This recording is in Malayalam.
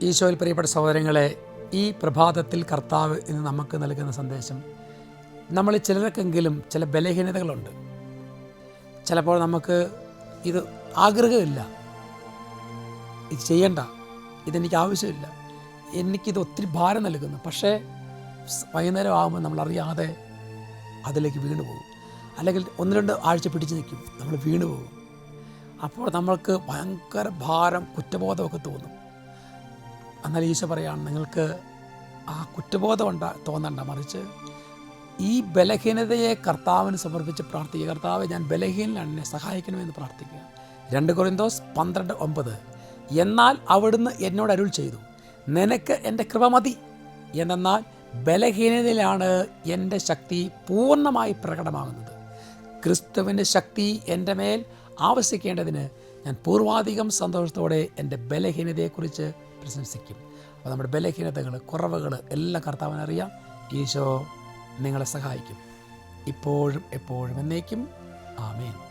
ഈശോയിൽ പ്രിയപ്പെട്ട സഹോദരങ്ങളെ, ഈ പ്രഭാതത്തിൽ കർത്താവ് ഇന്ന് നമുക്ക് നൽകുന്ന സന്ദേശം, നമ്മൾ ചിലർക്കെങ്കിലും ചില ബലഹീനതകളുണ്ട്. ചിലപ്പോൾ നമുക്ക് ഇത് ആഗ്രഹമില്ല, ഇത് ചെയ്യണ്ട, ഇതെനിക്ക് ആവശ്യമില്ല, എനിക്കിത് ഒത്തിരി ഭാരം നൽകുന്നു. പക്ഷേ വൈകുന്നേരം ആകുമ്പോൾ നമ്മളറിയാതെ അതിലേക്ക് വീണു പോകും. അല്ലെങ്കിൽ 1-2 ആഴ്ച പിടിച്ചു നിൽക്കും, നമ്മൾ വീണു പോകും. അപ്പോൾ നമ്മൾക്ക് ഭയങ്കര ഭാരം, കുറ്റബോധമൊക്കെ തോന്നും. എന്നാൽ ഈശോ പറയുകയാണ്, നിങ്ങൾക്ക് ആ കുറ്റബോധം തോന്നണ്ട, മറിച്ച് ഈ ബലഹീനതയെ കർത്താവിന് സമർപ്പിച്ച് പ്രാർത്ഥിക്കുക. കർത്താവ്, ഞാൻ ബലഹീനനാണ്, എന്നെ സഹായിക്കണമെന്ന് പ്രാർത്ഥിക്കുക. 2 കൊരിന്തോസ് 12:9. എന്നാൽ അവിടുന്ന് എന്നോട് അരുൾ ചെയ്തു, നിനക്ക് എൻ്റെ കൃപ മതി. എന്നാൽ ബലഹീനതയിലാണ് എൻ്റെ ശക്തി പൂർണ്ണമായി പ്രകടമാകുന്നത്. ക്രിസ്തുവിൻ്റെ ശക്തി എൻ്റെ മേൽ ആവസിക്കേണ്ടതിന് ഞാൻ പൂർവാധികം സന്തോഷത്തോടെ എൻ്റെ ബലഹീനതയെക്കുറിച്ച് പ്രശംസിക്കും. അപ്പോൾ നമ്മുടെ ബലഹീനതകൾ, കുറവുകൾ എല്ലാം കർത്താവിനറിയാം. ഈശോ നിങ്ങളെ സഹായിക്കും, ഇപ്പോഴും എപ്പോഴും എന്നേക്കും. ആമേൻ.